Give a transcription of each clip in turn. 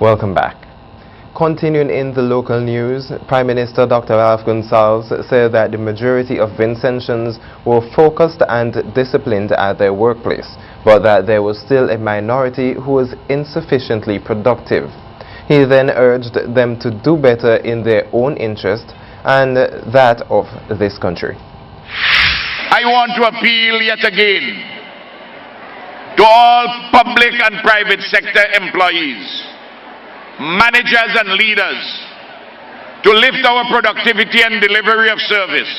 Welcome back. Continuing in the local news, Prime Minister Dr. Ralph Gonsalves said that the majority of Vincentians were focused and disciplined at their workplace, but that there was still a minority who was insufficiently productive. He then urged them to do better in their own interest and that of this country. I want to appeal yet again to all public and private sector employees, managers and leaders, to lift our productivity and delivery of service.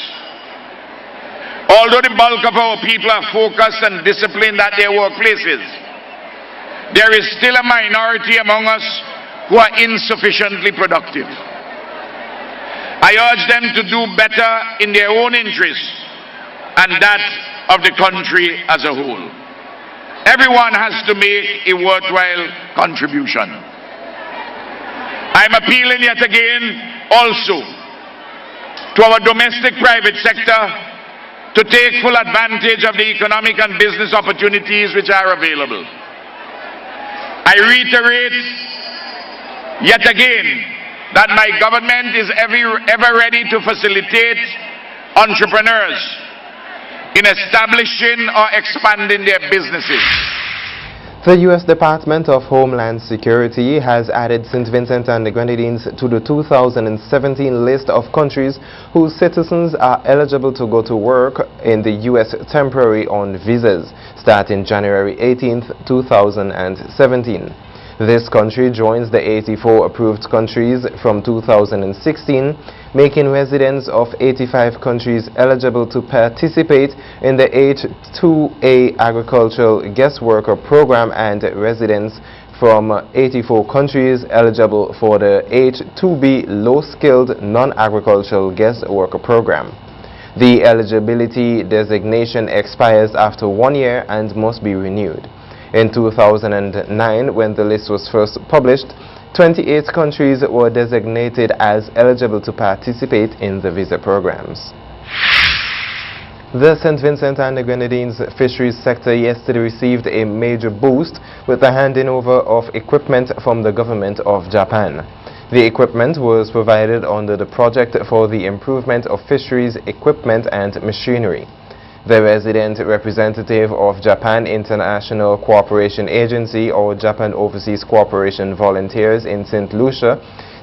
Although the bulk of our people are focused and disciplined at their workplaces, there is still a minority among us who are insufficiently productive. I urge them to do better in their own interests and that of the country as a whole. Everyone has to make a worthwhile contribution. I'm appealing yet again also to our domestic private sector to take full advantage of the economic and business opportunities which are available. I reiterate yet again that my government is ever ready to facilitate entrepreneurs in establishing or expanding their businesses. The U.S. Department of Homeland Security has added St. Vincent and the Grenadines to the 2017 list of countries whose citizens are eligible to go to work in the U.S. temporarily on visas starting January 18, 2017. This country joins the 84 approved countries from 2016, making residents of 85 countries eligible to participate in the H-2A Agricultural Guest Worker Program and residents from 84 countries eligible for the H-2B Low-Skilled Non-Agricultural Guest Worker Program. The eligibility designation expires after 1 year and must be renewed. In 2009, when the list was first published, 28 countries were designated as eligible to participate in the visa programs. The St. Vincent and the Grenadines fisheries sector yesterday received a major boost with the handing over of equipment from the government of Japan. The equipment was provided under the project for the improvement of fisheries equipment and machinery. The resident representative of Japan International Cooperation Agency, or Japan Overseas Cooperation Volunteers in St. Lucia,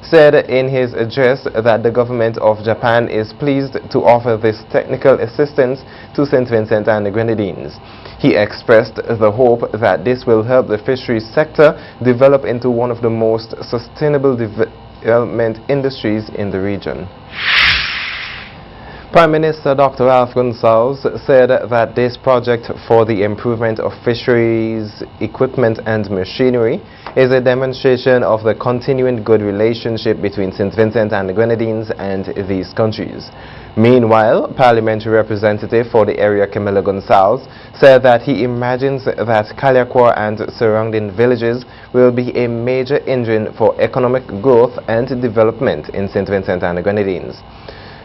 said in his address that the government of Japan is pleased to offer this technical assistance to St. Vincent and the Grenadines. He expressed the hope that this will help the fisheries sector develop into one of the most sustainable development industries in the region. Prime Minister Dr. Ralph Gonsalves said that this project for the improvement of fisheries, equipment and machinery is a demonstration of the continuing good relationship between St. Vincent and the Grenadines and these countries. Meanwhile, Parliamentary Representative for the area Camilla Gonsalves said that he imagines that Kaliakwa and surrounding villages will be a major engine for economic growth and development in St. Vincent and the Grenadines.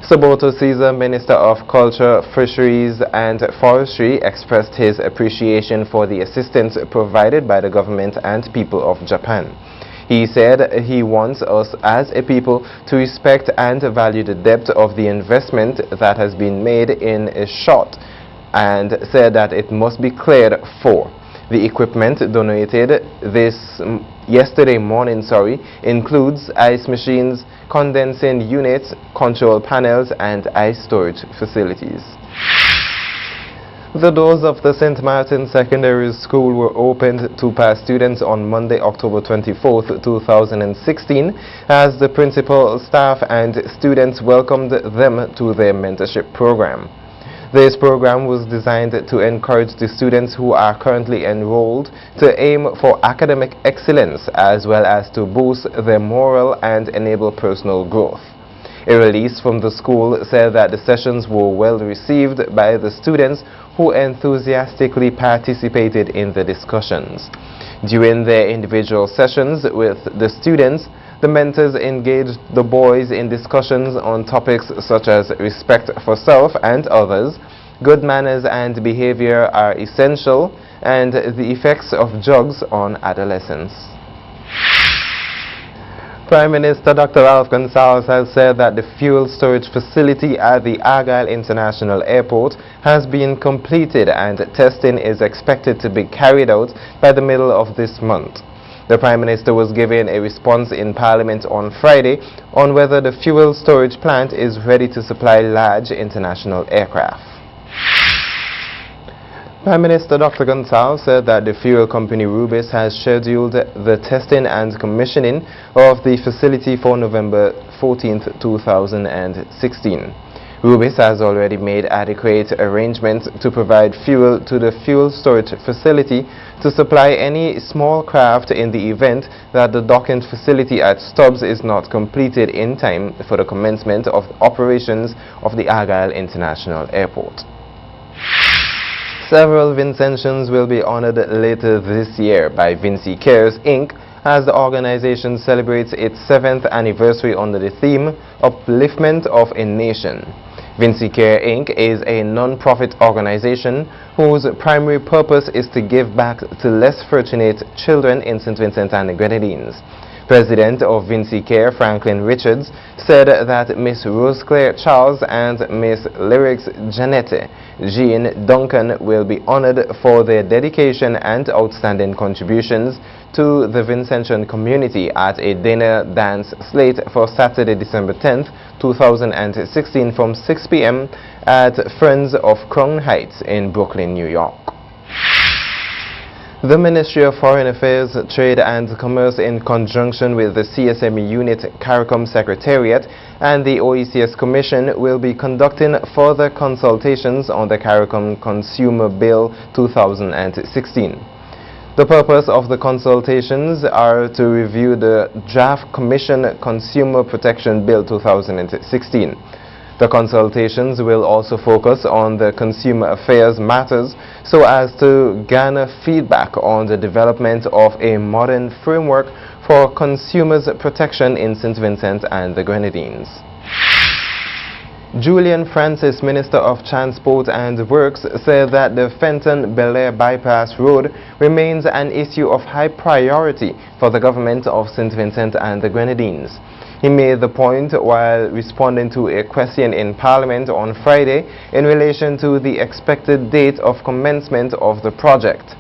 Saboto Caesar, Minister of Culture, Fisheries and Forestry, expressed his appreciation for the assistance provided by the government and people of Japan. He said he wants us as a people to respect and value the depth of the investment that has been made in a shot, and said that it must be cleared for. The equipment donated yesterday morning includes ice machines, condensing units, control panels and ice storage facilities. The doors of the St. Martin Secondary School were opened to past students on Monday, October 24, 2016, as the principal, staff and students welcomed them to their mentorship program. This program was designed to encourage the students who are currently enrolled to aim for academic excellence as well as to boost their morale and enable personal growth. A release from the school said that the sessions were well received by the students who enthusiastically participated in the discussions. During their individual sessions with the students, the mentors engaged the boys in discussions on topics such as respect for self and others, good manners and behavior are essential, and the effects of drugs on adolescents. Prime Minister Dr. Ralph Gonsalves has said that the fuel storage facility at the Argyle International Airport has been completed and testing is expected to be carried out by the middle of this month. The Prime Minister was given a response in Parliament on Friday on whether the fuel storage plant is ready to supply large international aircraft. Prime Minister Dr. Gonsalves said that the fuel company Rubis has scheduled the testing and commissioning of the facility for November 14, 2016. Rubis has already made adequate arrangements to provide fuel to the fuel storage facility to supply any small craft in the event that the docking facility at Stubbs is not completed in time for the commencement of operations of the Argyle International Airport. Several Vincentians will be honored later this year by Vinci Cares Inc. as the organization celebrates its 7th anniversary under the theme Upliftment of a Nation. Vinci Care Inc. is a non-profit organization whose primary purpose is to give back to less fortunate children in St. Vincent and the Grenadines. President of Vinci Care, Franklin Richards, said that Miss Rose Claire Charles and Miss Lyrics Janette Jean Duncan will be honored for their dedication and outstanding contributions to the Vincentian community at a dinner dance slate for Saturday, December 10th, 2016 from 6 p.m. at Friends of Crown Heights in Brooklyn, New York. The Ministry of Foreign Affairs, Trade and Commerce, in conjunction with the CSME Unit CARICOM Secretariat and the OECS Commission, will be conducting further consultations on the CARICOM Consumer Bill 2016. The purpose of the consultations are to review the Draft Commission Consumer Protection Bill 2016. The consultations will also focus on the consumer affairs matters so as to garner feedback on the development of a modern framework for consumers' protection in St. Vincent and the Grenadines. Julian Francis, Minister of Transport and Works, said that the Fenton-Belair Bypass Road remains an issue of high priority for the government of St. Vincent and the Grenadines. He made the point while responding to a question in Parliament on Friday in relation to the expected date of commencement of the project.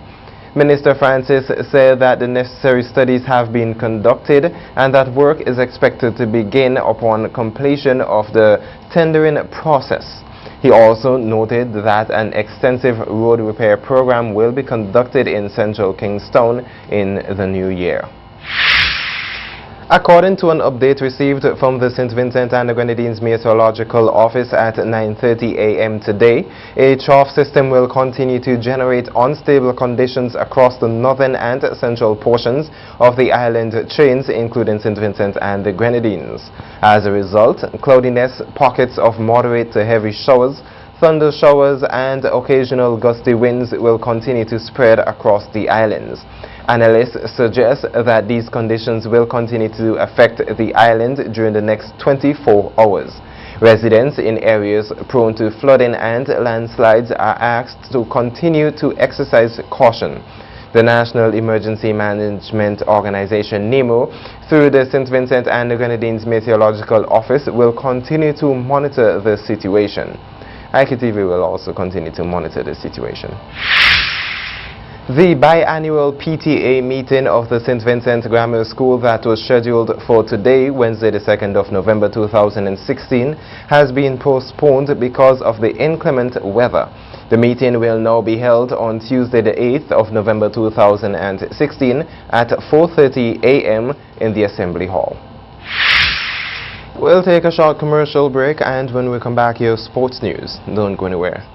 Minister Francis said that the necessary studies have been conducted and that work is expected to begin upon completion of the tendering process. He also noted that an extensive road repair program will be conducted in central Kingstown in the new year. According to an update received from the St. Vincent and the Grenadines Meteorological Office at 9:30 a.m. today, a trough system will continue to generate unstable conditions across the northern and central portions of the island chains, including St. Vincent and the Grenadines. As a result, cloudiness, pockets of moderate to heavy showers, thunder showers and occasional gusty winds will continue to spread across the islands. Analysts suggest that these conditions will continue to affect the island during the next 24 hours. Residents in areas prone to flooding and landslides are asked to continue to exercise caution. The National Emergency Management Organization, NEMO, through the St. Vincent and the Grenadines Meteorological Office, will continue to monitor the situation. IKtv will also continue to monitor the situation. The biannual PTA meeting of the St. Vincent Grammar School that was scheduled for today, Wednesday the 2nd of November 2016, has been postponed because of the inclement weather. The meeting will now be held on Tuesday the 8th of November 2016 at 4:30 a.m. in the Assembly Hall. We'll take a short commercial break, and when we come back, your sports news. Don't go anywhere.